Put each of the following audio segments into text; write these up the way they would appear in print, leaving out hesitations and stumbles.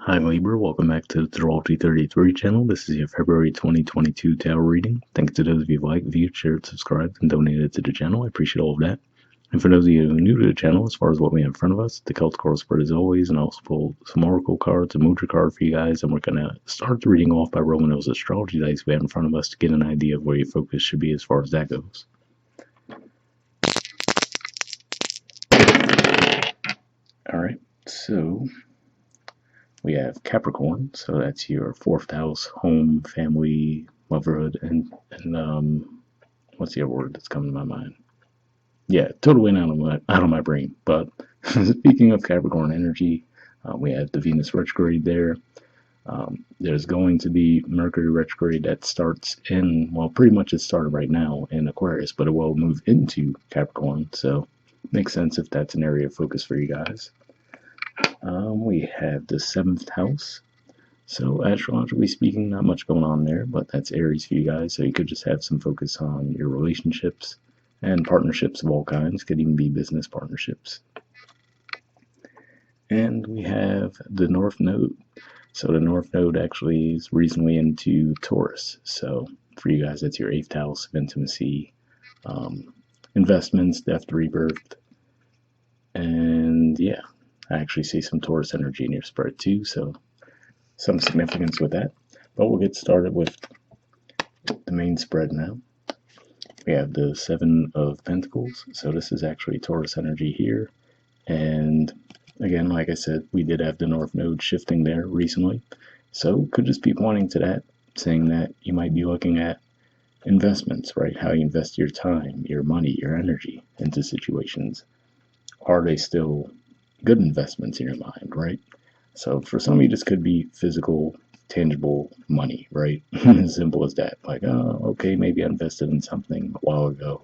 Hi Libra, welcome back to the Astrology 33 channel. This is your February 2022 tarot reading. Thanks to those of you who liked, viewed, shared, subscribed, and donated to the channel. I appreciate all of that. And for those of you who are new to the channel, as far as what we have in front of us, the Celtic Oracle spread as always, and I also pulled some Oracle cards, a Mudra card for you guys, and we're going to start the reading off by rolling those astrology dice we have in front of us to get an idea of where your focus should be as far as that goes. Alright, so we have Capricorn, so that's your fourth house, home, family, motherhood, and what's the other word that's coming to my mind? Yeah, totally out of my brain. But speaking of Capricorn energy, we have the Venus retrograde there. There's going to be Mercury retrograde that starts in, well, pretty much it started right now in Aquarius, but it will move into Capricorn. So makes sense if that's an area of focus for you guys. We have the seventh house. So astrologically speaking, not much going on there, but that's Aries for you guys. So you could just have some focus on your relationships and partnerships of all kinds. Could even be business partnerships. And we have the North Node. So the North Node actually is recently into Taurus. So for you guys, that's your eighth house of intimacy, investments, death, rebirth. And yeah, I actually see some Taurus energy in your spread too. So some significance with that. But we'll get started with the main spread now. We have the Seven of Pentacles. So this is actually Taurus energy here. And again, like I said, we did have the North Node shifting there recently. So could just be pointing to that, saying that you might be looking at investments, right? How you invest your time, your money, your energy into situations. Are they still good investments in your mind, right? So for some of you, this could be physical, tangible money, right? As simple as that. Like, oh, okay, maybe I invested in something a while ago.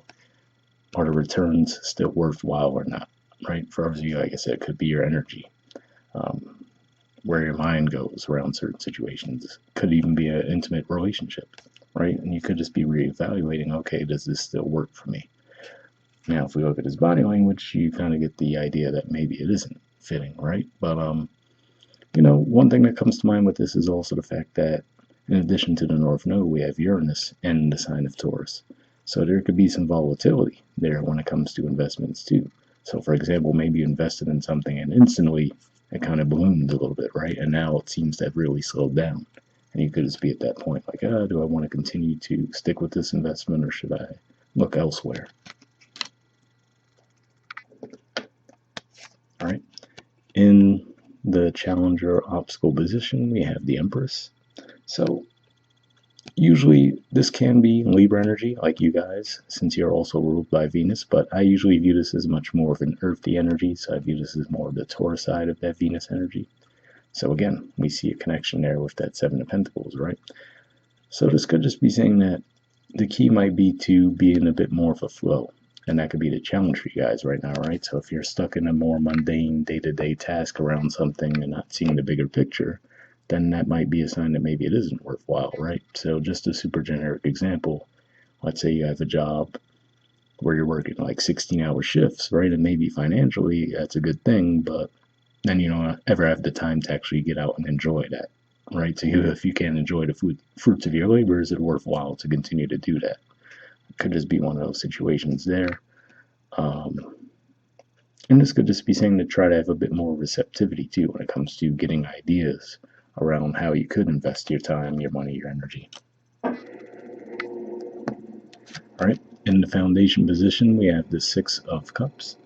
Are the returns still worthwhile or not, right? For others of you, like I said, it could be your energy, where your mind goes around certain situations. Could even be an intimate relationship, right? And you could just be reevaluating, okay, does this still work for me? Now, if we look at his body language, you kind of get the idea that maybe it isn't fitting, right? But one thing that comes to mind with this is also the fact that in addition to the North Node, we have Uranus in the sign of Taurus. So there could be some volatility there when it comes to investments too. So for example, maybe you invested in something and instantly it kind of ballooned a little bit, right? And now it seems to have really slowed down. And you could just be at that point like, do I want to continue to stick with this investment or should I look elsewhere? All right. In the challenger obstacle position, we have the Empress. So usually this can be Libra energy, like you guys, since you're also ruled by Venus, but I usually view this as much more of an earthy energy, so I view this as more of the Taurus side of that Venus energy. So again, we see a connection there with that Seven of Pentacles, right? So this could just be saying that the key might be to be in a bit more of a flow. And that could be the challenge for you guys right now, right? So if you're stuck in a more mundane day-to-day task around something and not seeing the bigger picture, then that might be a sign that maybe it isn't worthwhile, right? So just a super generic example, let's say you have a job where you're working like 16-hour shifts, right? And maybe financially that's a good thing, but then you don't ever have the time to actually get out and enjoy that, right? So if you can't enjoy the fruits of your labor, is it worthwhile to continue to do that? Could just be one of those situations there. And this could just be saying to try to have a bit more receptivity too when it comes to getting ideas around how you could invest your time, your money, your energy. All right, in the foundation position, we have the Six of Cups.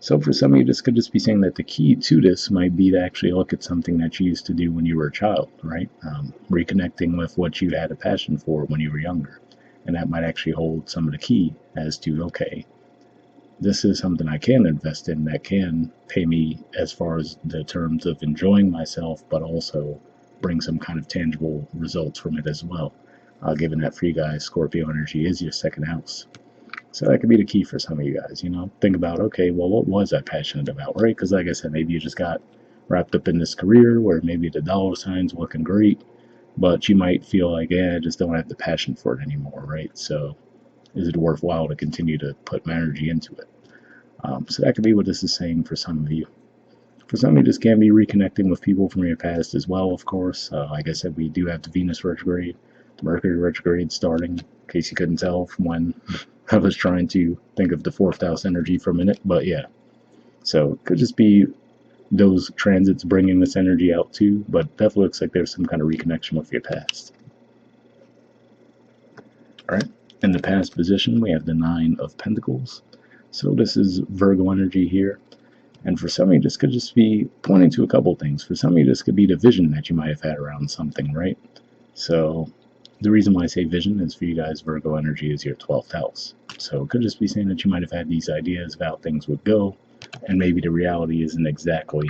So for some of you, this could just be saying that the key to this might be to actually look at something that you used to do when you were a child, right? Reconnecting with what you had a passion for when you were younger. And that might actually hold some of the key as to, okay, this is something I can invest in that can pay me as far as the terms of enjoying myself, but also bring some kind of tangible results from it as well. Given that for you guys, Scorpio energy is your second house. So that could be the key for some of you guys, think about, okay, well, what was I passionate about, right? Because like I said, maybe you just got wrapped up in this career where maybe the dollar sign's looking great, but you might feel like, I just don't have the passion for it anymore, right? So is it worthwhile to continue to put my energy into it? So that could be what this is saying for some of you. For some, you just can be reconnecting with people from your past as well, of course. Like I said, we do have the Venus retrograde, the Mercury retrograde starting, in case you couldn't tell from when I was trying to think of the fourth house energy for a minute. But yeah, so it could just be those transits bringing this energy out too, but definitely looks like there's some kind of reconnection with your past. All right, in the past position, we have the Nine of Pentacles. So this is Virgo energy here. And for some of you, this could just be pointing to a couple things. For some of you, this could be the vision that you might have had around something, right? So the reason why I say vision is for you guys, Virgo energy is your 12th house. So it could just be saying that you might have had these ideas of how things would go, and maybe the reality isn't exactly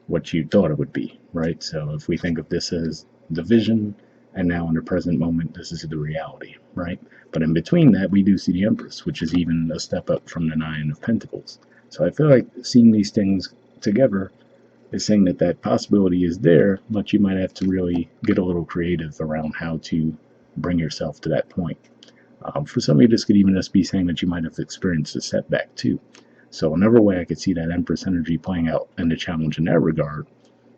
what you thought it would be, right? So if we think of this as the vision, and now in the present moment, this is the reality, right? But in between that, we do see the Empress, which is even a step up from the Nine of Pentacles. So I feel like seeing these things together is saying that that possibility is there, but you might have to really get a little creative around how to bring yourself to that point. For some of you, this could even just be saying that you might have experienced a setback too. So another way I could see that Empress energy playing out and the challenge in that regard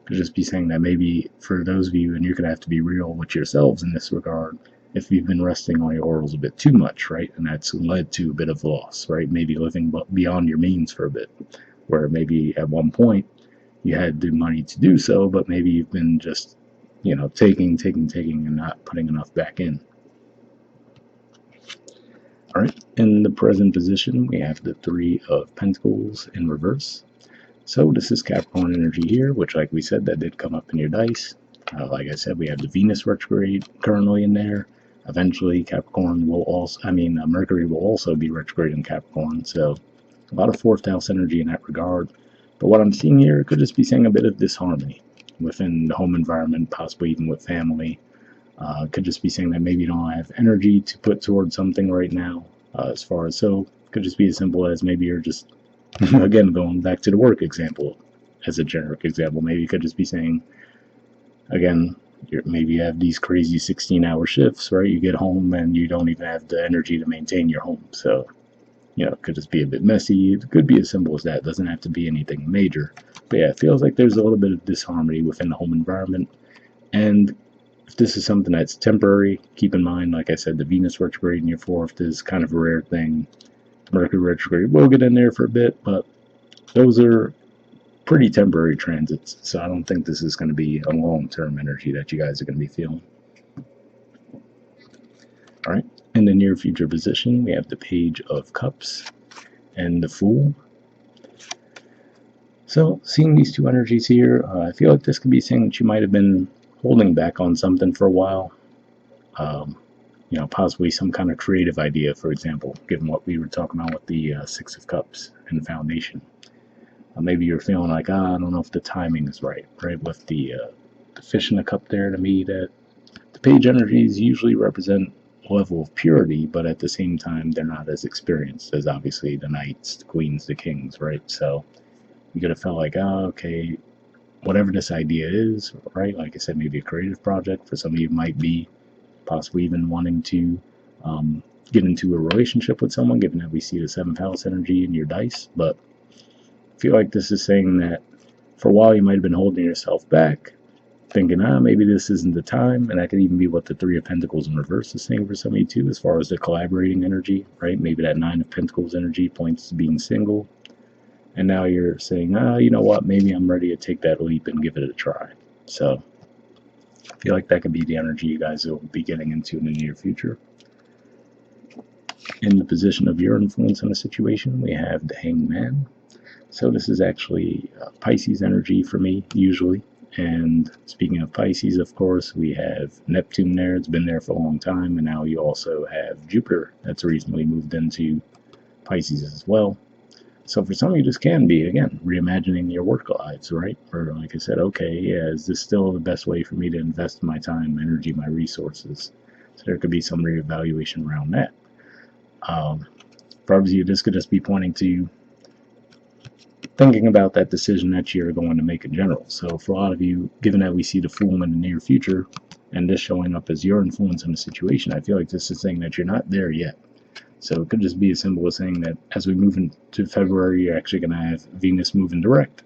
could just be saying that maybe for those of you, and you're going to have to be real with yourselves in this regard, if you've been resting on your laurels a bit too much, right? And that's led to a bit of loss, right? Maybe living beyond your means for a bit, where maybe at one point you had the money to do so, but maybe you've been just, taking and not putting enough back in. All right, in the present position, we have the Three of Pentacles in reverse. So this is Capricorn energy here, which, like we said, that did come up in your dice. Like I said, we have the Venus retrograde currently in there. Eventually, Capricorn will also, Mercury will also be retrograde in Capricorn. So a lot of fourth house energy in that regard. But what I'm seeing here could just be saying a bit of disharmony within the home environment, possibly even with family. Could just be saying that maybe you don't have energy to put towards something right now. As far as could just be as simple as maybe you're just, again, going back to the work example as a generic example. Maybe you could just be saying, again, maybe you have these crazy 16-hour shifts, right? You get home and you don't even have the energy to maintain your home. So, it could just be a bit messy. It could be as simple as that. It doesn't have to be anything major. But yeah, it feels like there's a little bit of disharmony within the home environment. And if this is something that's temporary, keep in mind, like I said, the Venus retrograde in your fourth is kind of a rare thing. Mercury retrograde will get in there for a bit, but those are pretty temporary transits, so I don't think this is going to be a long-term energy that you guys are going to be feeling. All right, in the near future position, we have the Page of Cups and the Fool. So seeing these two energies here, I feel like this could be saying that you might have been holding back on something for a while. Possibly some kind of creative idea, for example, given what we were talking about with the Six of Cups and the Foundation. Maybe you're feeling like, I don't know if the timing is right? With the fish in the cup there, to me, that the page energies usually represent a level of purity, but at the same time, they're not as experienced as obviously the knights, the queens, the kings, right? So you could have felt like, okay, whatever this idea is, right? Like I said, maybe a creative project. For some of you, might be possibly even wanting to get into a relationship with someone, given that we see the 7th house energy in your dice. But I feel like this is saying that for a while you might have been holding yourself back, thinking, maybe this isn't the time. And that could even be what the Three of Pentacles in reverse is saying for some of you too, as far as the collaborating energy, right? Maybe that Nine of Pentacles energy points to being single. And now you're saying, you know what, maybe I'm ready to take that leap and give it a try. So I feel like that could be the energy you guys will be getting into in the near future. In the position of your influence on the situation, we have the Hanged Man. So this is actually Pisces energy for me, usually. And speaking of Pisces, of course, we have Neptune there. It's been there for a long time. And now you also have Jupiter that's recently moved into Pisces as well. So for some of you, this can be, again, reimagining your work lives, right? Or like I said, okay, is this still the best way for me to invest my time, energy, my resources? So there could be some reevaluation around that. For others of you, this could just be pointing to thinking about that decision that you're going to make in general. So for a lot of you, given that we see the Fool in the near future, and this showing up as your influence in the situation, I feel like this is saying that you're not there yet. So it could just be as simple as saying that as we move into February, you're actually going to have Venus moving direct.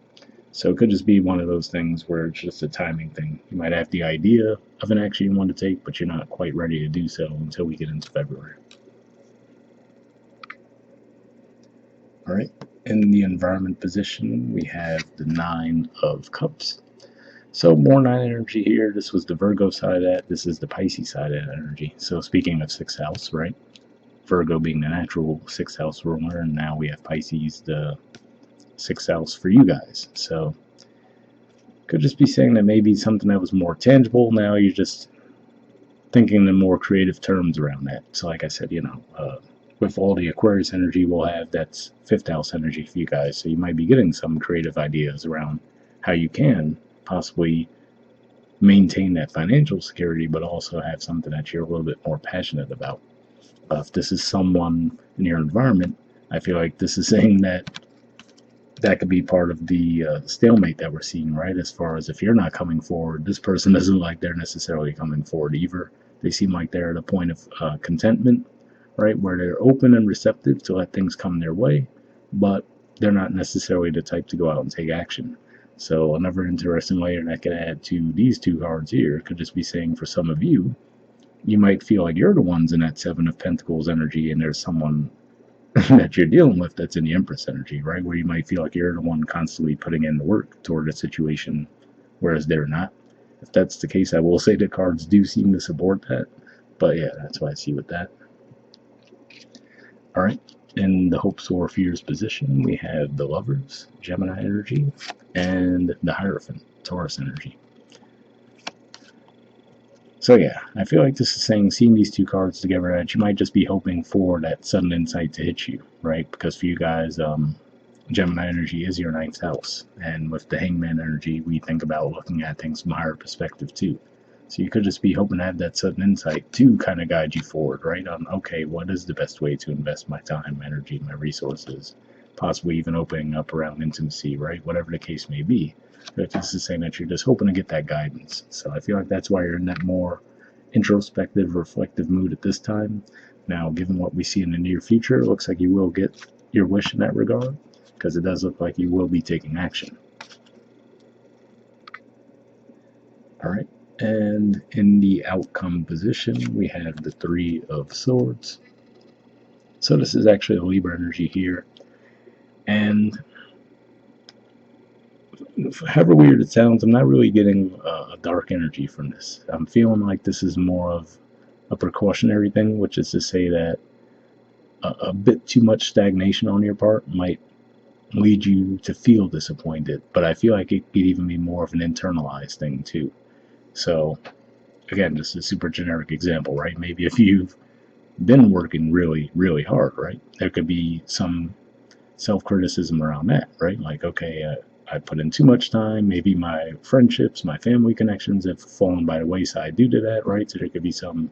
So it could just be one of those things where it's just a timing thing. You might have the idea of an action you want to take, but you're not quite ready to do so until we get into February. All right. In the environment position, we have the Nine of Cups. So more nine energy here. This was the Virgo side of that. This is the Pisces side of that energy. So speaking of sixth house, right? Virgo being the natural sixth house ruler, and now we have Pisces, the sixth house for you guys. So could just be saying that maybe something that was more tangible. Now you're just thinking in more creative terms around that. So like I said, with all the Aquarius energy we'll have, that's fifth house energy for you guys. So you might be getting some creative ideas around how you can possibly maintain that financial security, but also have something that you're a little bit more passionate about. If this is someone in your environment, I feel like this is saying that could be part of the stalemate that we're seeing, right? As far as if you're not coming forward, this person doesn't like they're necessarily coming forward either. They seem like they're at a point of contentment, right? Where they're open and receptive to let things come their way, but they're not necessarily the type to go out and take action. So another interesting layer that could add to these two cards here could just be saying for some of you, you might feel like you're the ones in that Seven of Pentacles energy, and there's someone that you're dealing with that's in the Empress energy, right? Where you might feel like you're the one constantly putting in the work toward a situation, whereas they're not. If that's the case, I will say the cards do seem to support that. But yeah, that's what I see with that. All right. In the hopes or fears position, we have the Lovers, Gemini energy, and the Hierophant, Taurus energy. So yeah, I feel like this is saying, seeing these two cards together, that you might just be hoping for that sudden insight to hit you, right? Because for you guys, Gemini energy is your ninth house, and with the Hangman energy, we think about looking at things from a higher perspective too. So you could just be hoping to have that sudden insight to kind of guide you forward, right? On, okay, what is the best way to invest my time, energy, my resources, possibly even opening up around intimacy, right? Whatever the case may be. But this is saying that you're just hoping to get that guidance. So I feel like that's why you're in that more introspective, reflective mood at this time. Now, given what we see in the near future, it looks like you will get your wish in that regard, because it does look like you will be taking action. All right. And in the outcome position, we have the Three of Swords. So this is actually a Libra energy here. And however weird it sounds, I'm not really getting a dark energy from this. I'm feeling like this is more of a precautionary thing, which is to say that a bit too much stagnation on your part might lead you to feel disappointed. But I feel like it could even be more of an internalized thing too. So again, just a super generic example, right? Maybe if you've been working really, really hard, right, there could be some self-criticism around that, right? Like, okay, I put in too much time. Maybe my friendships, my family connections have fallen by the wayside due to that, right? So there could be some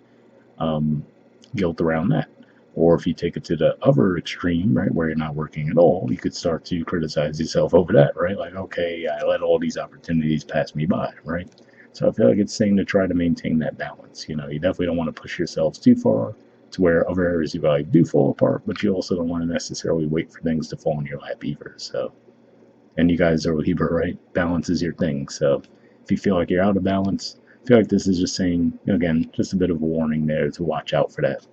guilt around that. Or if you take it to the other extreme, right, where you're not working at all, you could start to criticize yourself over that, right? Like, okay, I let all these opportunities pass me by, right? So I feel like it's saying to try to maintain that balance. You definitely don't want to push yourselves too far to where other areas of your life do fall apart, but you also don't want to necessarily wait for things to fall in your lap either. So, and you guys are Libra, right? Balance is your thing. So if you feel like you're out of balance, I feel like this is just saying, again, just a bit of a warning there to watch out for that.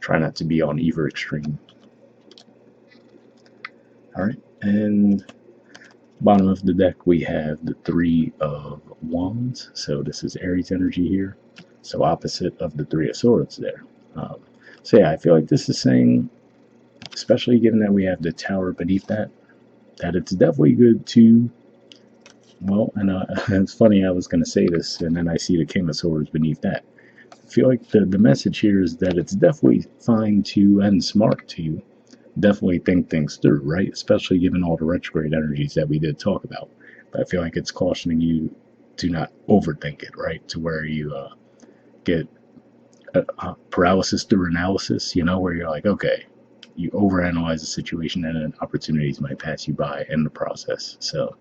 Try not to be on either extreme. All right, and bottom of the deck we have the Three of Wands. So this is Aries energy here. So opposite of the Three of Swords there. So yeah, I feel like this is saying, especially given that we have the Tower beneath that it's definitely good to, well, and it's funny, I was going to say this, and then I see the King of Swords beneath that. I feel like the message here is that it's definitely fine to, and smart to, definitely think things through, right? Especially given all the retrograde energies that we did talk about. But I feel like it's cautioning you to not overthink it, right? To where you get paralysis through analysis, where you're like, okay, you overanalyze the situation and then opportunities might pass you by in the process. So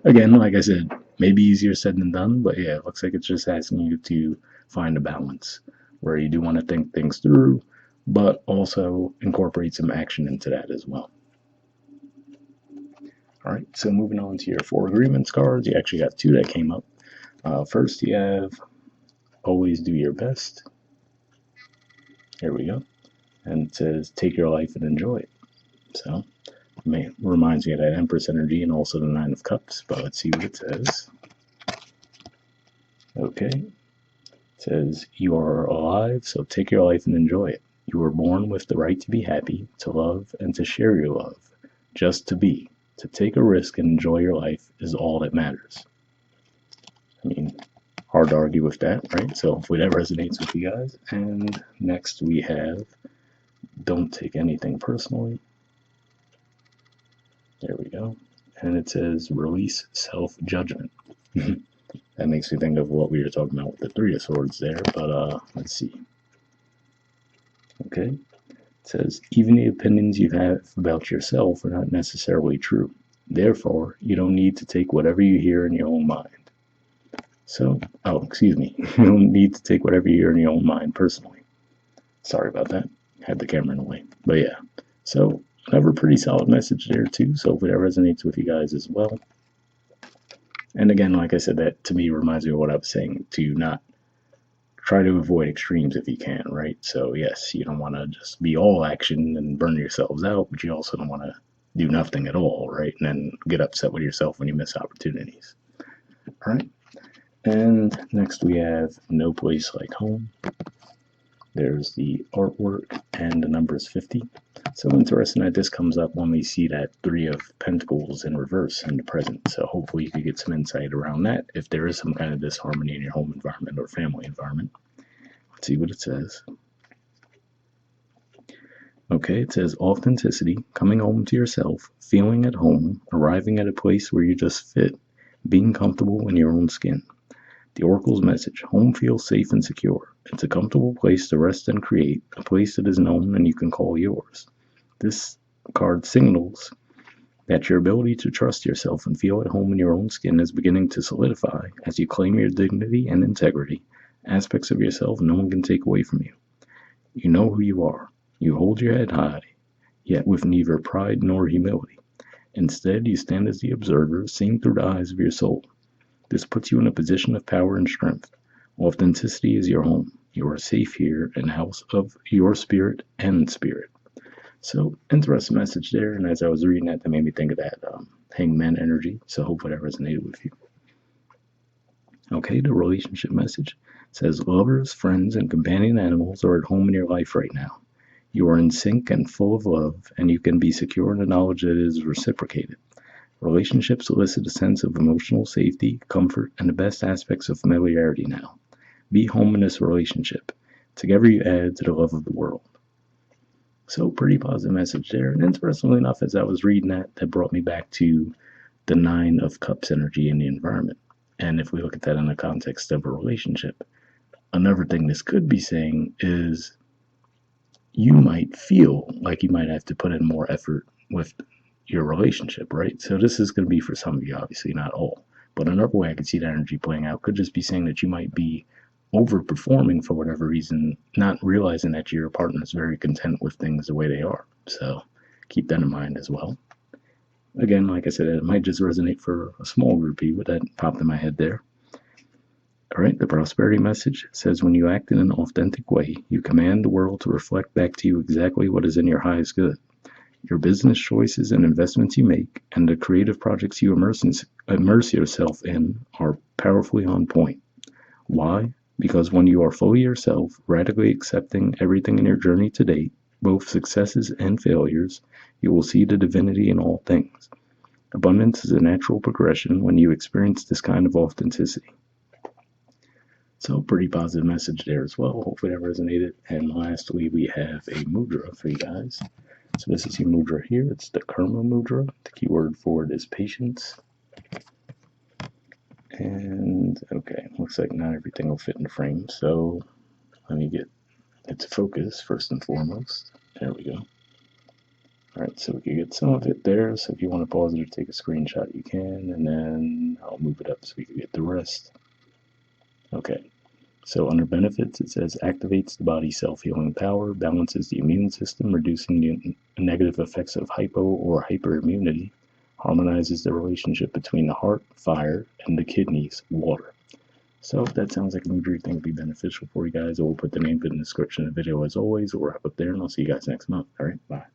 again, like I said, maybe easier said than done, but yeah, it looks like it's just asking you to find a balance where you do want to think things through, but also incorporate some action into that as well. Alright, so moving on to your 4 agreements cards, you actually got 2 that came up. First, you have always do your best. Here we go. And it says take your life and enjoy it. So, reminds me of that Empress energy and also the 9 of Cups, but let's see what it says. Okay. It says you are alive, so take your life and enjoy it. You were born with the right to be happy, to love, and to share your love. Just to be. To take a risk and enjoy your life is all that matters. I mean, hard to argue with that, right? So hopefully that resonates with you guys. And next we have don't take anything personally. There we go. And it says release self-judgment. That makes me think of what we were talking about with the 3 of Swords there, but let's see. Okay. It says, even the opinions you have about yourself are not necessarily true. Therefore, you don't need to take whatever you hear in your own mind. So, excuse me. You don't need to take whatever you hear in your own mind personally. Sorry about that. Had the camera in the way. But yeah. So, another pretty solid message there too. So hopefully that resonates with you guys as well. And again, like I said, that to me reminds me of what I was saying, to not try to avoid extremes if you can, right? So yes, you don't want to just be all action and burn yourselves out, but you also don't want to do nothing at all, right? And then get upset with yourself when you miss opportunities. All right. And next we have No Place Like Home. There's the artwork and the number is 50. So interesting that this comes up when we see that 3 of Pentacles in reverse in the present. So hopefully you can get some insight around that if there is some kind of disharmony in your home environment or family environment. Let's see what it says. Okay, it says authenticity, coming home to yourself, feeling at home, arriving at a place where you just fit, being comfortable in your own skin. The Oracle's message, home feels safe and secure. It's a comfortable place to rest and create, a place that is known and you can call yours. This card signals that your ability to trust yourself and feel at home in your own skin is beginning to solidify as you claim your dignity and integrity, aspects of yourself no one can take away from you. You know who you are. You hold your head high, yet with neither pride nor humility. Instead, you stand as the observer, seeing through the eyes of your soul. This puts you in a position of power and strength. Authenticity is your home. You are safe here in the house of your spirit and spirit. So, interesting message there, and as I was reading that made me think of that hangman energy, so hopefully that resonated with you. Okay, the relationship message says lovers, friends, and companion animals are at home in your life right now. You are in sync and full of love, and you can be secure in the knowledge that it is reciprocated. Relationships elicit a sense of emotional safety, comfort, and the best aspects of familiarity now. Be home in this relationship. Together you add to the love of the world. So, pretty positive message there. And interestingly enough, as I was reading that brought me back to the 9 of Cups energy in the environment. And if we look at that in the context of a relationship, another thing this could be saying is you might feel like you might have to put in more effort with your relationship, right? So this is going to be for some of you, obviously not all. But another way I could see that energy playing out could just be saying that you might be overperforming for whatever reason, not realizing that your partner is very content with things the way they are. So keep that in mind as well. Again, like I said, it might just resonate for a small group of people. That popped in my head there. All right, the prosperity message says when you act in an authentic way, you command the world to reflect back to you exactly what is in your highest good. Your business choices and investments you make, and the creative projects you immerse yourself in are powerfully on point. Why? Because when you are fully yourself, radically accepting everything in your journey to date, both successes and failures, you will see the divinity in all things. Abundance is a natural progression when you experience this kind of authenticity. So, pretty positive message there as well. Hopefully that resonated. And lastly, we have a mudra for you guys. So this is your mudra here. It's the Kurma mudra. The keyword for it is patience. And okay, looks like not everything will fit in the frame. So let me get it to focus first and foremost. There we go. All right, so we can get some of it there. So if you want to pause it or take a screenshot, you can. And then I'll move it up so we can get the rest. Okay. So under benefits, it says activates the body's self-healing power, balances the immune system, reducing the negative effects of hypo or hyperimmunity, harmonizes the relationship between the heart, fire, and the kidneys, water. So if that sounds like a Mudra you think would be beneficial for you guys, I will put the name in the description of the video as always. We'll wrap up there, and I'll see you guys next month. All right, bye.